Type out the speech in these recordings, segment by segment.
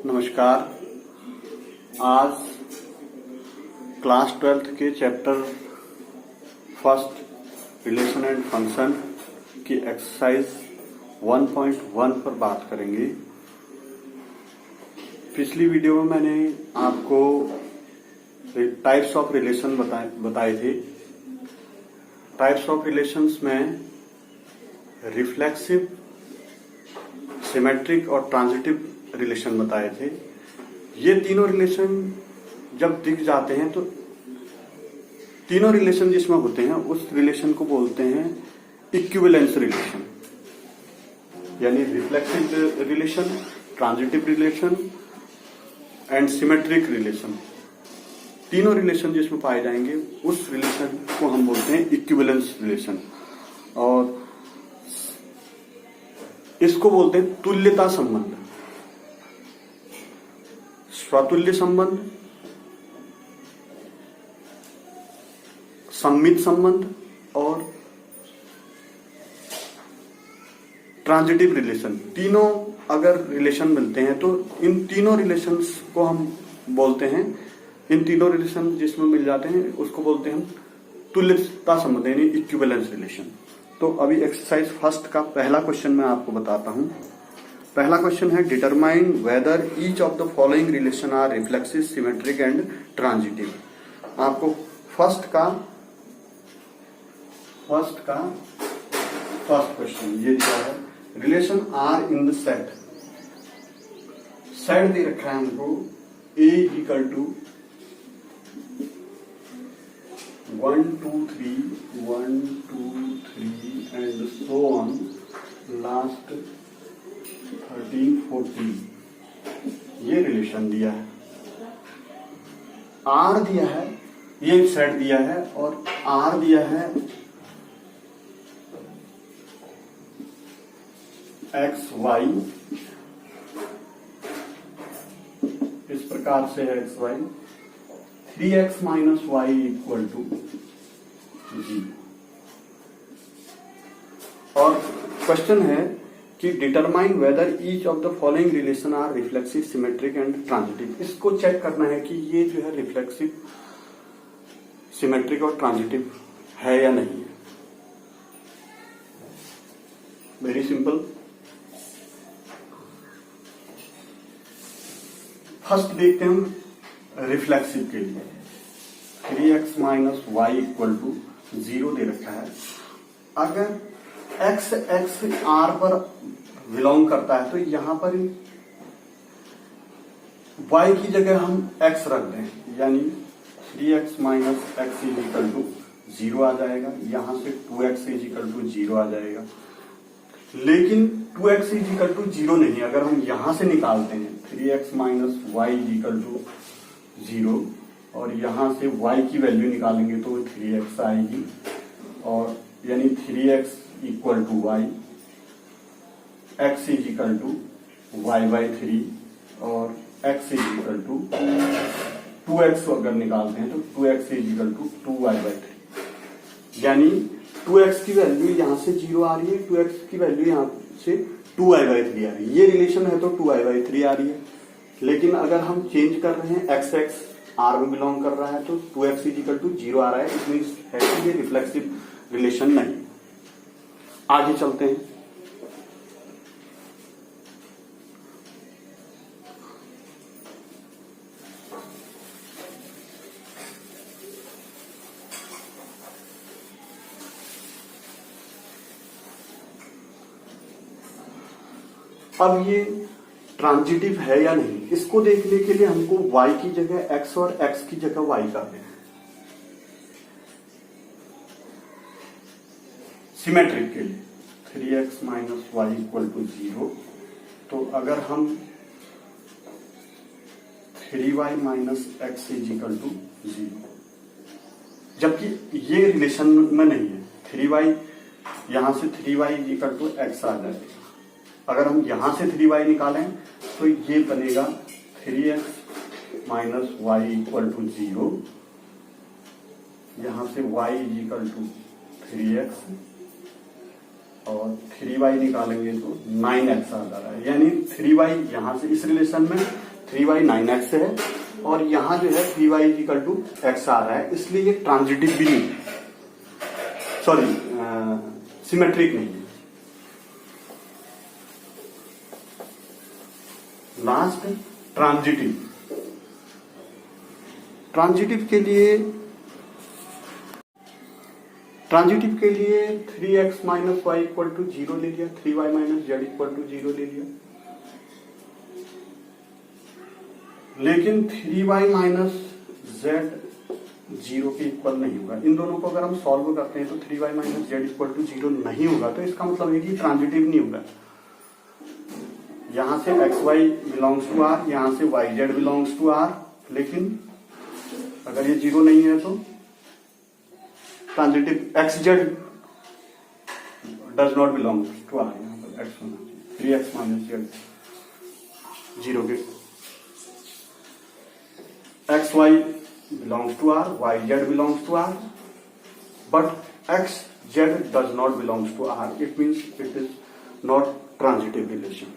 नमस्कार। आज class 12th के chapter first relation and function की एक्सरसाइज 1.1 पर बात करेंगे। पिछली वीडियो में मैंने आपको टाइप्स ऑफ रिलेशन बताए थे। टाइप्स ऑफ रिलेशंस में रिफ्लेक्सिव, सिमेट्रिक और ट्रांजिटिव रिलेशन बताए थे। ये तीनों रिलेशन जब दिख जाते हैं तो तीनों रिलेशन जिसमें होते हैं उस रिलेशन को बोलते हैं इक्विवेलेंस रिलेशन, यानी reflexive relation, transitive relation and symmetric relation. तीनों रिलेशन जिसमें पाए जाएंगे उस रिलेशन को हम बोलते हैं इक्विवेलेंस रिलेशन, और इसको बोलते हैं तुल्यता संबंध, स्वतुल्य संबंध, सम्मित संबंध और ट्रांजिटिव रिलेशन। तीनों अगर रिलेशन मिलते हैं तो इन तीनों रिलेशंस को हम बोलते हैं, इन तीनों रिलेशन जिसमें मिल जाते हैं उसको बोलते हैं हम तुल्यता संबंध, यानी इक्विवेलेंस रिलेशन। तो अभी एक्सरसाइज फर्स्ट का पहला क्वेश्चन मैं आपको बताता हूं। पहला क्वेश्चन है determine whether each of the following relation are reflexive, symmetric and transitive. आपको फर्स्ट क्वेश्चन ये दिया है, relation R in the set दे रखा है हमको A equal to 1 2 3 and so on last 13 14 ये रिलेशन दिया है, आर दिया है, ये सेट दिया है और आर दिया है एक्स वाई, इस प्रकार से है x y, 3x minus y equal to 0। और क्वेश्चन है कि determine whether each of the following relation are reflexive, symmetric and transitive. इसको चेक करना है कि ये जो है रिफ्लेक्सिव, सिमेट्रिक और ट्रांजिटिव है या नहीं है। Very simple. फर्स्ट देखते हैं हम रिफ्लेक्सिव के लिए। 3x minus y equal to 0 दे रखा है। अगर x r पर बिलोंग करता है तो यहां पर y की जगह हम x रख दें, यानी 3x minus x is equal to 0 आ जाएगा। यहां से 2x इज इक्वल टू 0 आ जाएगा। लेकिन 2x इज इक्वल टू 0 नहीं, अगर हम यहां से निकालते हैं 3x minus y is equal to 0 और यहां से y की वैल्यू निकालेंगे तो 3x आएगी, और यानी 3x equal to y, x is equal to y by 3 और x is equal to 2x अगर निकालते हैं तो 2x is equal to 2y by 3, यानी 2x की वैल्यू यहां से 0 आ रही है, 2x की वैल्यू यहां से 2y बाई 3 आ रही है। ये रिलेशन है तो 2y बाई 3 आ रही है। लेकिन अगर हम चेंज कर रहे हैं x r में बिलोंग कर रहा है तो 2x इज इक्वल टू 0 आ रहा है, इसमें है कि ये रिफ्लेक्सिव रिलेशन नहीं। आगे चलते हैं। अब ये ट्रांजिटिव है या नहीं, इसको देखने के लिए हमको y की जगह x और x की जगह y करना है। सिमेट्रिक के लिए 3x minus y equal to 0, तो अगर हम 3y minus x is equal to 0, जबकि ये रिलेशन में नहीं है। 3y यहां से 3y is equal to x आ जाएगा। अगर हम यहां से 3y निकालें तो ये बनेगा 3x minus y equal to 0, यहां से y is equal to 3x और 3y निकालेंगे तो 9x आ जा रहा है, यानी 3y यहां से इस रिलेशन में 3y 9x है और यहाँ जो है 3y इक्वल टू x आ रहा है, इसलिए ये ट्रांजिटिव भी नहीं, सॉरी सिमेट्रिक नहीं है। Last transitive. ट्रांजिटिव के लिए 3x minus y equal to 0 ले लिया, 3y minus Z equal to 0 ले लिया। लेकिन 3y माइनस जेड 0 के इक्वल नहीं होगा। इन दोनों को अगर हम सॉल्व करते हैं तो 3y minus Z equal to 0 नहीं होगा, तो इसका मतलब है कि ट्रांजिटिव नहीं होगा। यहां से xy बिलोंग्स टू r, यहां से yz बिलोंग्स टू r, लेकिन अगर ये 0 नहीं है तो transitive xz does not belong to r, यहाँ पर x होना चाहिए, 3x माइनस जेड 0 के। xy belongs to r, yz belongs to r, but xz does not belongs to r. It means it is not transitive relation.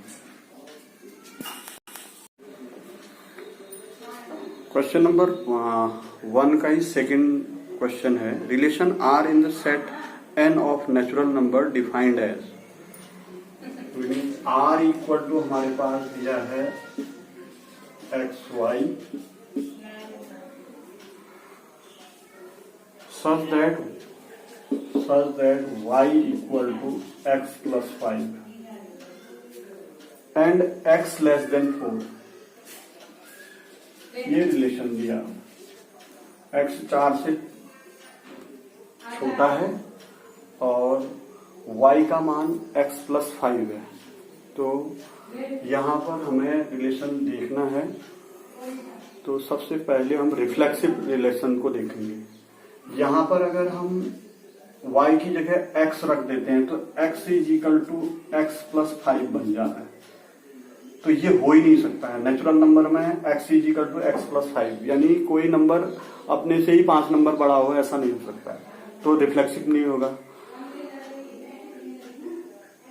Question number 1 का ही second question है, relation R in the set n of natural number defined as. r equal to हमारे पास दिया है xy such that y equal to x plus 5 and x less than 4। ये relation दिया, x 4 से छोटा है और y का मान x plus 5 है। तो यहाँ पर हमें रिलेशन देखना है, तो सबसे पहले हम रिफ्लेक्सिव रिलेशन को देखेंगे। यहां पर अगर हम y की जगह x रख देते हैं तो x is equal to x plus 5 बन जाता है, तो ये हो ही नहीं सकता है। नेचुरल नंबर में x is equal to x plus 5, यानी कोई नंबर अपने से ही 5 नंबर बड़ा हो, ऐसा नहीं हो सकता है, तो रिफ्लेक्सिव नहीं होगा।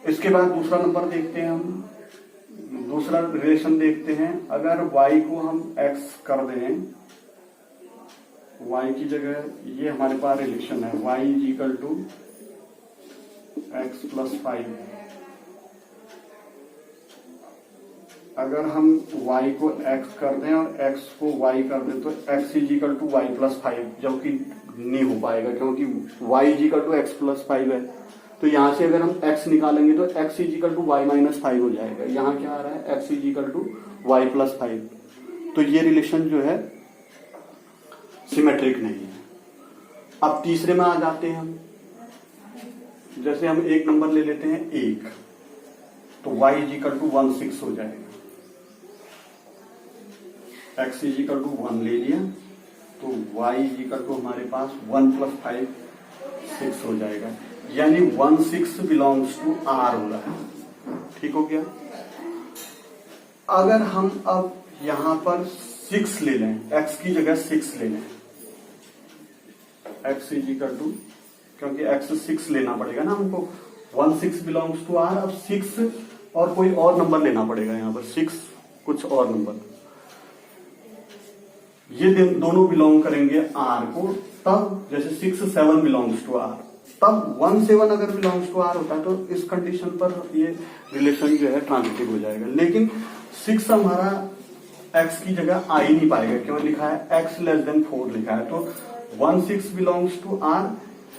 इसके बाद दूसरा नंबर देखते हैं, हम दूसरा रिलेशन देखते हैं। अगर y को हम x कर दें, y की जगह ये हमारे पास रिलेशन है, y is equal to x plus 5। अगर हम y को x कर दें और x को y कर दें तो x is equal to y plus 5, जबकि नहीं हो पाएगा क्योंकि y is equal to x plus 5 है। तो यहां से अगर हम x निकालेंगे तो x is equal to y minus 5 हो जाएगा। यहाँ क्या आ रहा है, x is equal to y plus 5। तो ये रिलेशन जो है सिमेट्रिक नहीं है। अब तीसरे में आ जाते हैं हम, जैसे हम एक नंबर ले लेते हैं 1, तो y इज इक्वल टू 1 6 हो जाएगा। x इज इक्वल टू 1 ले लिया तो y इज इक्वल टू हमारे पास 1 प्लस 5 6 हो जाएगा, यानी 1 6 बिलोंग्स टू r हो रहा है। ठीक हो गया। अगर हम अब यहां पर 6 ले लें, x की जगह 6 ले लें, x इज इक्वल टू, क्योंकि x 6 लेना पड़ेगा ना हमको, 1 6 बिलोंग्स टू r। अब 6 और कोई और नंबर लेना पड़ेगा, यहाँ पर 6 कुछ और नंबर, ये दोनों बिलोंग करेंगे r को। तब जैसे 6 7 बिलोंग्स टू r, तब 1 7 अगर बिलोंग्स टू r होता है तो इस कंडीशन पर ये रिलेशन जो है ट्रांजिटिव हो जाएगा। लेकिन 6 हमारा x की जगह आ ही नहीं पाएगा, क्यों लिखा है x लेस देन 4 लिखा है। तो 1 6 belongs to r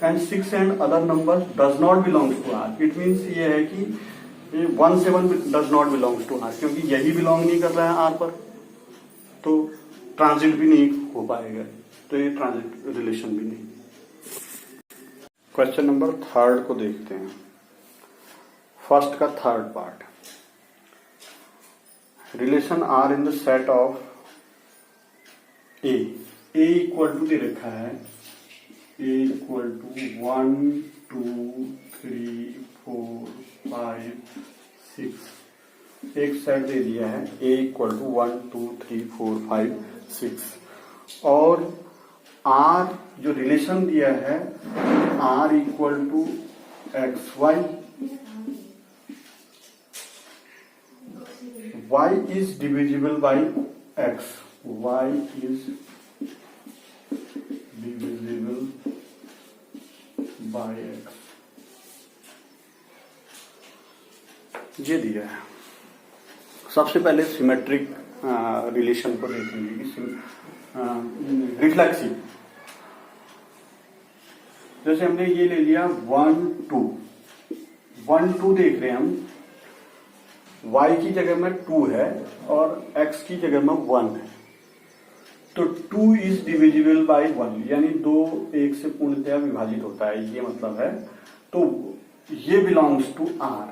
and 6 and other numbers does not belongs to r. It means ये है कि 1 7 does not belongs to r, क्योंकि यही बिलोंग नहीं कर रहा है r पर, तो ट्रांजिट भी नहीं हो पाएगा, तो ये ट्रांजिट रिलेशन भी नहीं। क्वेश्चन नंबर 3 को देखते हैं, फर्स्ट का third part. Relation R in the set of a equal to दे रखा है, ए इक्वल टू 1 2 3 4 5 6, एक सेट दे दिया है ए इक्वल टू 1 2 3 4 5 6, और आर जो रिलेशन दिया है R equal to x y, y is divisible by x, y is divisible by x, ये दिया है। सबसे पहले सिमेट्रिक रिलेशन को देखेंगे कि रिफ्लेक्सिव, जैसे हमने ये ले लिया 1 2 1 2 देख रहे हैं हम, y की जगह में 2 है और x की जगह में 1 है, तो 2 इज डिविजिबल बाय 1, यानी 2 1 से पूर्णतया विभाजित होता है, ये मतलब है। तो ये बिलोंग्स टू R।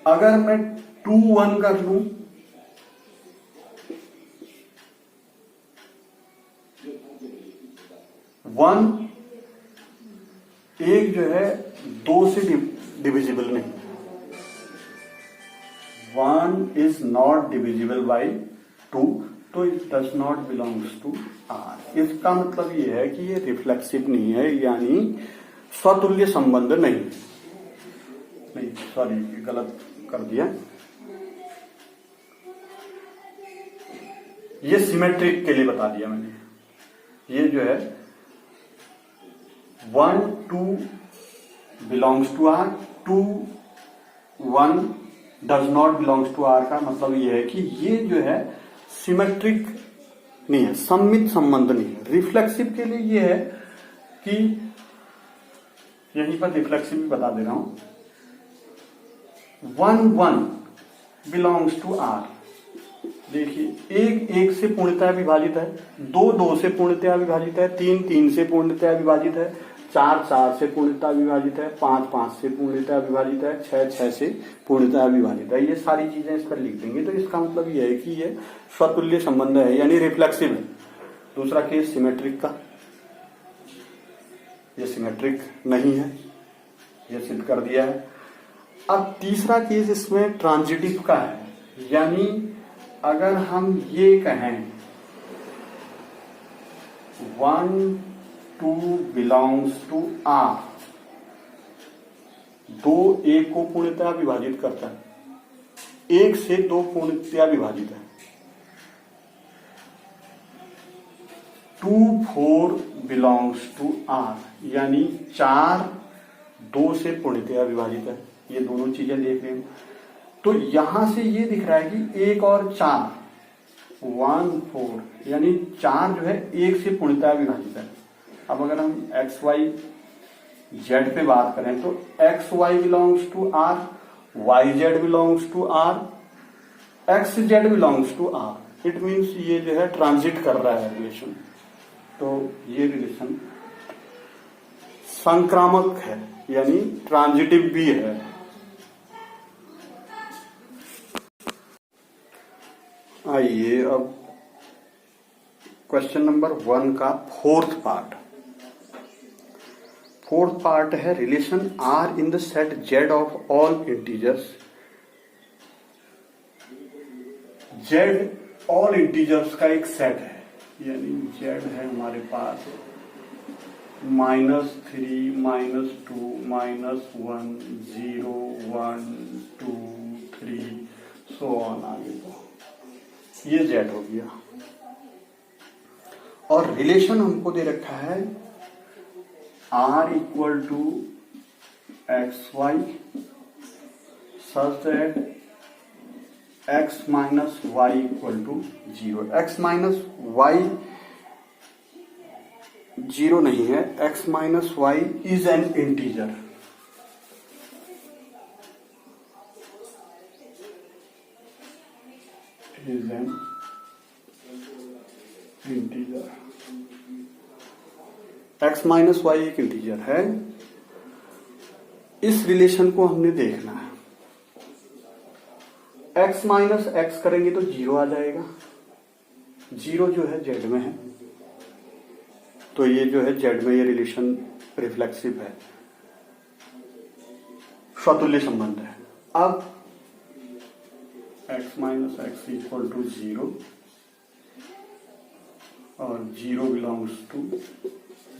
अगर मैं 2 1 कर लूं, वन एक जो है 2 से डिविजिबल नहीं, 1 इज नॉट डिविजिबल बाय 2, तो it does not belongs to R। इसका मतलब ये है कि ये रिफ्लेक्सिव नहीं है, यानी स्वतुल्य संबंध नहीं, सॉरी गलत कर दिया। ये सिमेट्रिक के लिए बता दिया मैंने। ये जो है 1 2 belongs to R, 2 1 does not belongs to R का मतलब ये है कि ये जो है सिमेट्रिक नहीं है, सममित संबंध नहीं है। रिफ्लेक्सिव के लिए ये है कि यहीं पर रिफ्लेक्सिव भी बता दे रहा हूं, 1 1 बिलोंग्स टू R। देखिए 1 1 से पूर्णतया विभाजित है, 2 2 से पूर्णतया विभाजित है, 3 3 से पूर्णतया विभाजित है, 4 4 से पूर्णतया विभाजित है, 5 5 से पूर्णतया विभाजित है, 6 6 से पूर्णतया विभाजित है। ये सारी चीजें इस पर लिख देंगे, तो इसका मतलब ये है कि ये स्वतुल्य संबंध है, यानी रिफ्लेक्सिव है। दूसरा केस सिमेट्रिक का, ये सिमेट्रिक नहीं है, ये सिद्ध कर दिया है। अब तीसरा केस इसमें ट्रांजिटिव का है, यानी अगर हम ये कहें 1 2 बिलोंग्स टू R, 2 1 को पूर्णतया विभाजित करता है, 1 से 2 पूर्णतया विभाजित है, 2 4 बिलोंग्स टू R, यानी 4 2 से पूर्णतया विभाजित है। ये दोनों चीजें देख रहे हैं, तो यहां से ये दिख रहा है कि 1 और 4 1 4, यानी 4 जो है 1 से पूर्णतया विभाजित है। अब अगर हम एक्स वाई जेड पे बात करें तो x y belongs to R, y z belongs to R, x z belongs to R। It means ये जो है ट्रांजिट कर रहा है रिलेशन, तो ये रिलेशन संक्रामक है, यानी ट्रांजिटिव भी है। आइए अब क्वेश्चन नंबर 1 का फोर्थ पार्ट है relation R in the set Z of all integers. Z all integers का एक सेट है, यानी Z है हमारे पास -3 -2 -1 0 1 2 3 सो ऑन, आगे तो ये Z हो गया। और रिलेशन हमको दे रखा है R equal to x y such that x minus y equal to 0। X minus y 0 नहीं है, x minus y is an integer. is an integer, x minus y एक इंटीजर है। इस रिलेशन को हमने देखना है, x माइनस एक्स करेंगे तो 0 आ जाएगा, 0 जो है z में है, तो ये जो है z में ये रिलेशन रिफ्लेक्सिव है, स्वतुल्य संबंध है। अब x minus x equal to 0 और 0 belongs to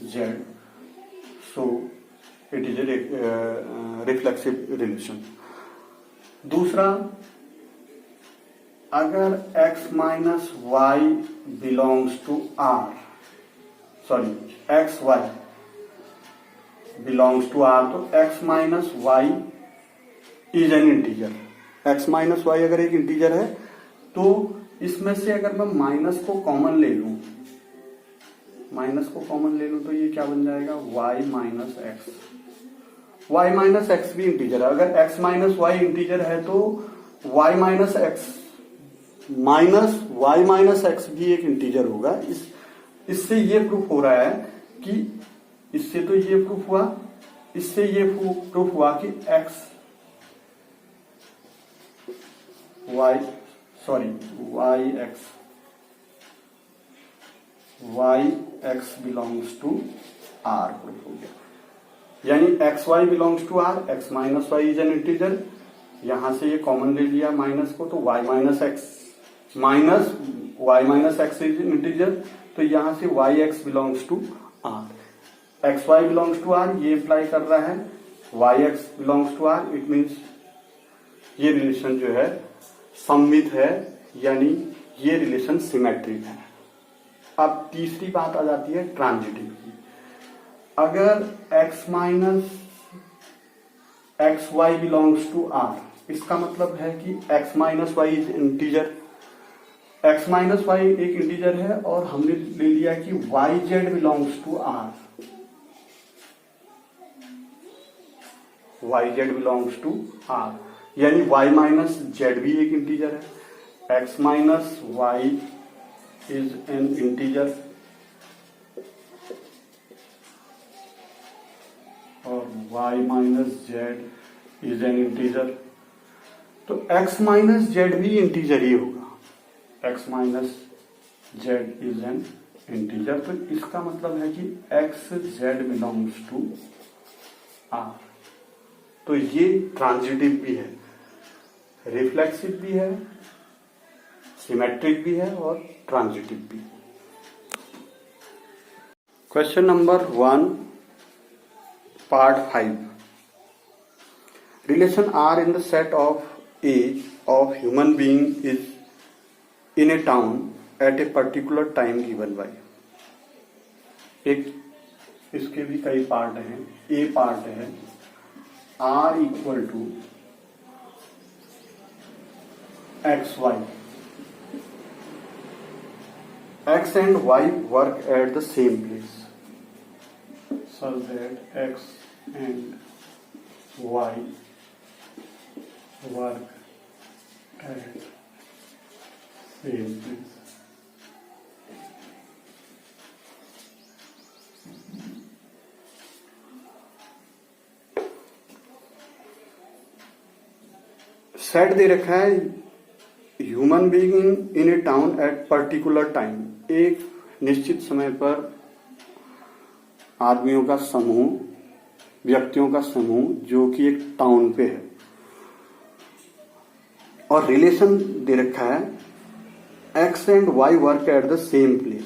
z, so it is a reflexive relation. दूसरा, अगर x minus y belongs to R, sorry x y belongs to R, तो x minus y is an integer. x minus y अगर एक integer है तो इसमें से अगर मैं माइनस को कॉमन ले लूं, तो ये क्या बन जाएगा, y minus x. y minus x भी इंटीजर है। अगर x माइनस वाई इंटीजर है तो y minus x minus y minus x भी एक इंटीजर होगा। इससे ये प्रूफ हो रहा है कि, इससे तो ये प्रूफ हुआ, इससे ये प्रूफ हुआ कि y x belongs to R proof हो गया। यानी x y belongs to R, एक्स minus y is an integer, यहां से ये कॉमन ले लिया माइनस को, तो y minus x is an integer, तो यहां से y x belongs to R. X y belongs to R ये अप्लाई कर रहा है, y x belongs to R, it means ये रिलेशन जो है सममित है, यानी ये रिलेशन सिमेट्रिक है। अब तीसरी बात आ जाती है ट्रांजिटिव की। अगर x minus x y belongs to R, इसका मतलब है कि x minus y is integer, x minus y एक इंटीजर है और हमने ले लिया कि y z belongs to R, y z belongs to R, यानी y माइनस जेड भी एक इंटीजर है। x minus y is an integer और y minus z is an integer, तो x माइनस जेड भी इंटीजर ही होगा। x minus z is an integer, तो इसका मतलब है कि x z belongs to R. तो ये ट्रांजिटिव भी है, रिफ्लेक्सिव भी है, सिमेट्रिक भी है और ट्रांजिटिव भी। Question number 1 part 5, relation R in the set of A of human being is in a town at a particular time given by. एक इसके भी कई पार्ट हैं। ए पार्ट है R equal to x y, x and y work at the same place, so that x and y work at same place. Set दे रखा है human being in a town at particular time, एक निश्चित समय पर आदमियों का समूह, व्यक्तियों का समूह जो कि एक टाउन पे है, और रिलेशन दे रखा है x and y work at the same place.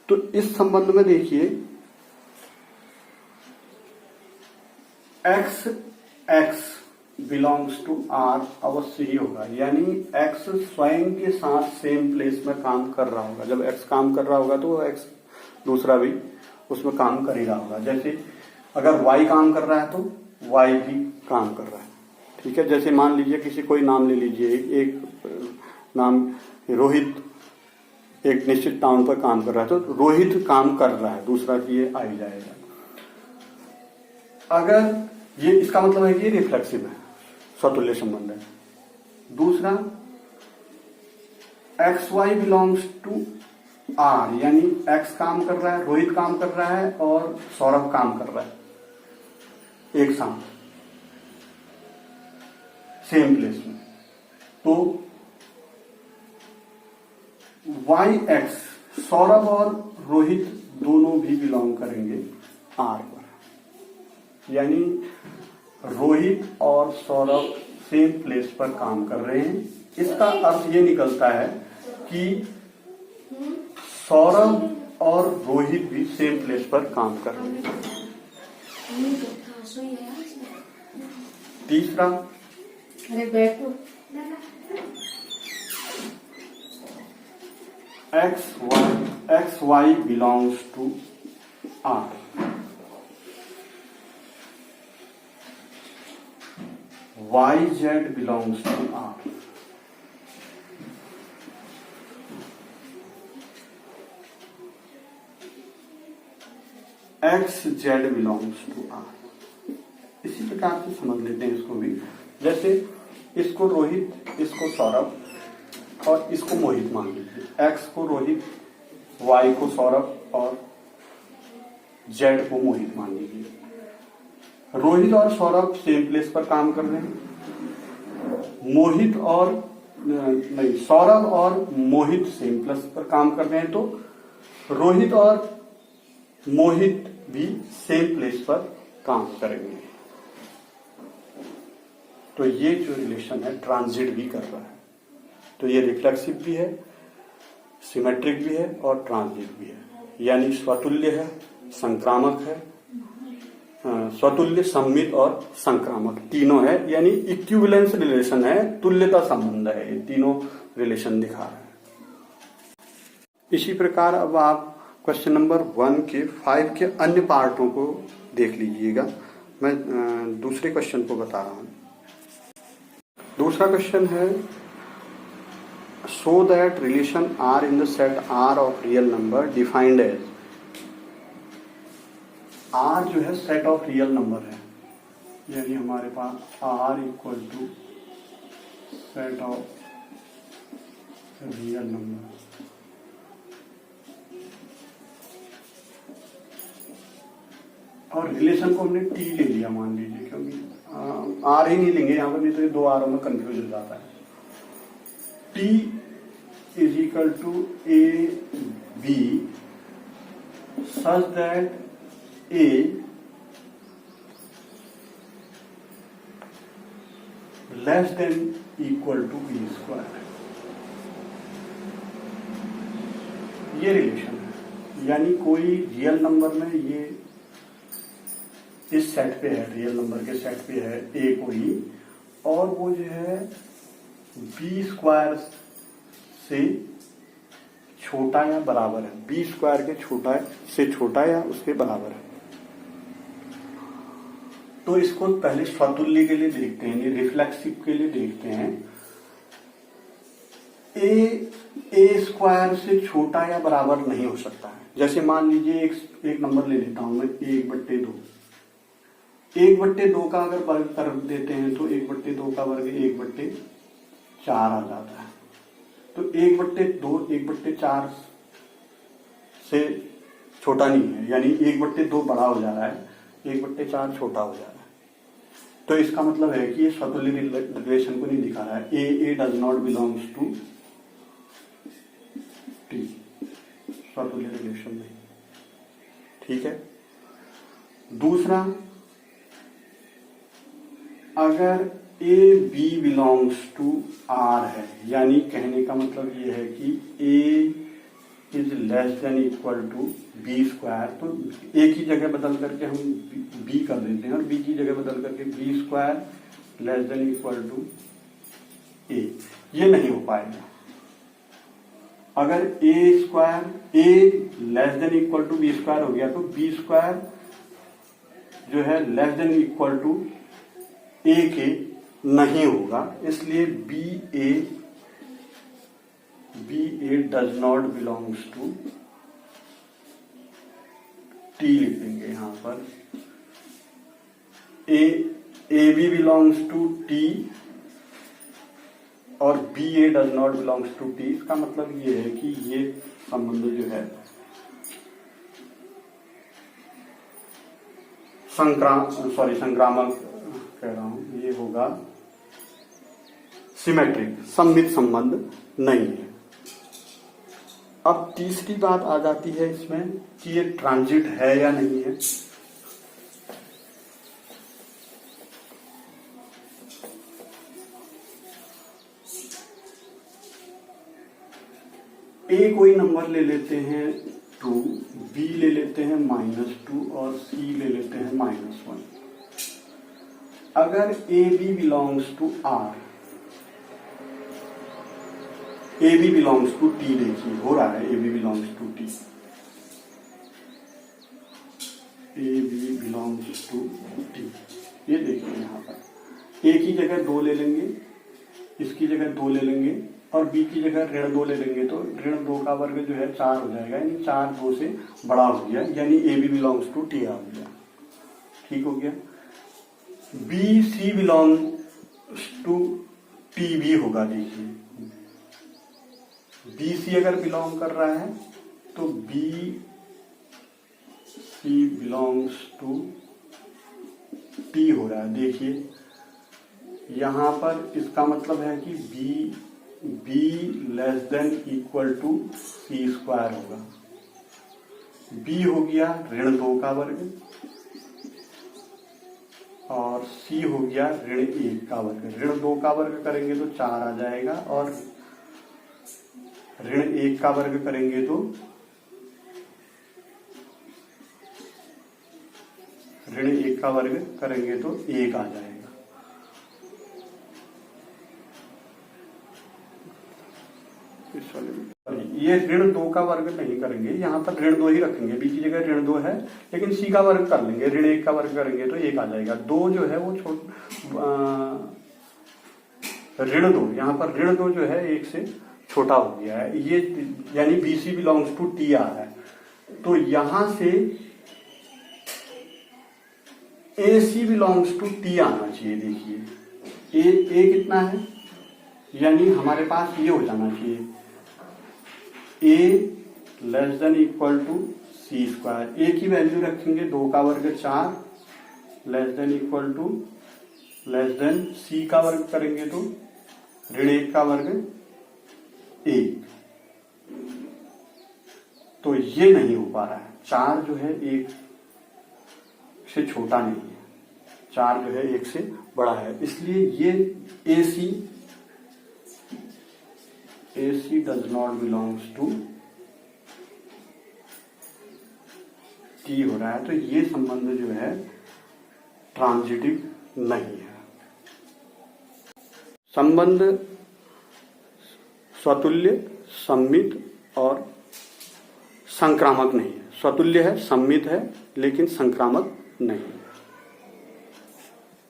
तो इस संबंध में देखिए एक्स बिलोंग्स टू आर अवश्य ही होगा, यानी एक्स स्वयं के साथ सेम प्लेस में काम कर रहा होगा। जब एक्स काम कर रहा होगा तो एक्स दूसरा भी उसमें काम कर ही रहा होगा। जैसे अगर वाई काम कर रहा है तो वाई भी काम कर रहा है, ठीक है। जैसे मान लीजिए किसी कोई नाम ले लीजिए, एक नाम रोहित एक निश्चित टाउन पर काम कर रहा है, तो रोहित काम कर रहा है, दूसरा की ये आ ही जाएगा। अगर ये इसका मतलब है कि ये रिफ्लेक्सिव है, स्वतुल्य संबंध है। दूसरा, x y belongs to R, यानी एक्स काम कर रहा है, रोहित काम कर रहा है और सौरभ काम कर रहा है एक साथ सेम प्लेस में, तो वाई एक्स, सौरभ और रोहित दोनों भी बिलोंग करेंगे आर पर, यानी रोहित और सौरभ सेम प्लेस पर काम कर रहे हैं। इसका अर्थ ये निकलता है कि सौरभ और रोहित भी सेम प्लेस पर काम कर रहे हैं। तीसरा x y belongs to R, y z belongs to R, x z belongs to R. इसी प्रकार से समझ लेते हैं इसको भी, जैसे इसको रोहित, इसको सौरभ और इसको मोहित मान लीजिए। एक्स को रोहित, वाई को सौरभ और जेड को मोहित मान लीजिए। रोहित और सौरभ सेम प्लेस पर काम कर रहे हैं। मोहित और नहीं, सौरभ और मोहित सेम प्लेस पर काम कर रहे हैं, तो रोहित और मोहित भी सेम प्लेस पर काम करेंगे। तो ये जो रिलेशन है ट्रांजिट भी कर रहा है, तो ये रिफ्लेक्सिव भी है, सिमेट्रिक भी है और ट्रांजिट भी है, यानी स्वतुल्य है, संक्रामक है, स्वतुल्य, सम्मित और संक्रामक तीनों है, यानी इक्विवेलेंस रिलेशन है, तुल्यता संबंध है, ये तीनों रिलेशन दिखा रहे हैं। इसी प्रकार अब आप क्वेश्चन नंबर 1 के 5 के अन्य पार्टों को देख लीजिएगा। मैं दूसरे क्वेश्चन को बता रहा हूं। दूसरा क्वेश्चन है, show that relation R in the set R of real number defined as. R जो है सेट ऑफ रियल नंबर है, यानी हमारे पास R equal to set of real number. और रिलेशन को हमने टी ले लिया मान लीजिए, क्योंकि आर ही नहीं लेंगे यहाँ पर, नहीं तो ये दो आरों में कंफ्यूज हो जाता है। T is equal to A B such that A less than equal to B square. ये रिलेशन है, यानी कोई रियल नंबर में ये इस सेट पे है, रियल नंबर के सेट पे है ए कोई, और वो जो है बी स्क्वायर से छोटा या बराबर है, बी स्क्वायर के छोटा से छोटा या उसके बराबर है। तो इसको पहले स्वतुल्य के लिए देखते हैं, रिफ्लेक्सिव के लिए देखते हैं। ए स्क्वायर से छोटा या बराबर नहीं हो सकता है। जैसे मान लीजिए एक नंबर ले लेता हूं मैं, 1/2। 1/2 का अगर वर्ग कर देते हैं तो 1/2 का वर्ग 1/4 आ जाता है। तो 1/2 1/4 से छोटा नहीं है, यानी 1/2 बड़ा हो जा रहा है, 1/4 छोटा हो जा रहा है। तो इसका मतलब है कि ये स्वतुल्य रिलेशन को नहीं दिखा रहा है। A does not belongs to T, स्वतुल्य रिलेशन नहीं। ठीक है। दूसरा, अगर A B belongs to R है, यानी कहने का मतलब ये है कि a is less than equal to B square, तो ए की जगह बदल करके हम बी कर देते हैं और बी की जगह बदल करके b square less than equal to a. ये नहीं हो पाएगा। अगर a square a less than equal to B square हो गया, तो बी स्क्वायर जो है less than equal to a के नहीं होगा, इसलिए b a does not belongs to T लिख देंगे यहां पर। A B belongs to T और b a does not belongs to T. इसका मतलब ये है कि ये संबंध जो है संक्रामक कह रहा हूं, ये होगा सिमेट्रिक, सममित संबंध नहीं है। अब तीसरी बात आ जाती है इसमें कि ये ट्रांजिट है या नहीं है। ए कोई नंबर ले लेते हैं 2, बी ले लेते हैं -2 और सी ले लेते हैं -1। अगर A B belongs to R, A B belongs to T, देखिए हो रहा है A B belongs to T, A B belongs to T, ये देखिए यहां पर ए की जगह 2 ले लेंगे, इसकी जगह 2 ले लेंगे और बी की जगह ऋण 2 ले लेंगे, तो ऋण 2 का वर्ग जो है 4 हो जाएगा, यानी 4 2 से बड़ा हो गया, यानी a B belongs to T आ गया। ठीक हो गया। B C belongs to T भी होगा। देखिए बी सी अगर बिलोंग कर रहा है तो B C belongs to T हो रहा है। देखिए यहां पर इसका मतलब है कि B less than equal to C square होगा। बी हो गया ऋण 2 का वर्ग और सी हो गया ऋण 1 का वर्ग। ऋण 2 का वर्ग करेंगे तो 4 आ जाएगा और ऋण 1 का वर्ग करेंगे तो ऋण 1 का वर्ग करेंगे तो 1 आ जाएगा। ये ऋण 2 का वर्ग नहीं करेंगे, यहाँ पर ऋण 2 ही रखेंगे, बी की जगह ऋण 2 है, लेकिन सी का वर्ग कर लेंगे, ऋण 1 का वर्ग करेंगे तो 1 आ जाएगा। 2 जो है वो ऋण 2, यहाँ पर ऋण 2 जो है 1 से छोटा हो गया है, ये यानी b C belongs to T आ रहा है। तो यहां से a c belongs to T आना चाहिए। देखिए ए कितना है, यानी हमारे पास ये हो जाना चाहिए a less than equal to C square. A की वैल्यू रखेंगे 2 का वर्ग 4 less than equal to less than c का वर्ग करेंगे तो ऋण 1 का वर्ग 1। तो ये नहीं हो पा रहा है, 4 जो है 1 से छोटा नहीं है, 4 जो है 1 से बड़ा है, इसलिए ये AC does not belongs to T हो रहा है। तो ये संबंध जो है ट्रांजिटिव नहीं है। संबंध स्वतुल्य, सम्मित और संक्रामक नहीं है। स्वतुल्य है, सम्मित है, लेकिन संक्रामक नहीं।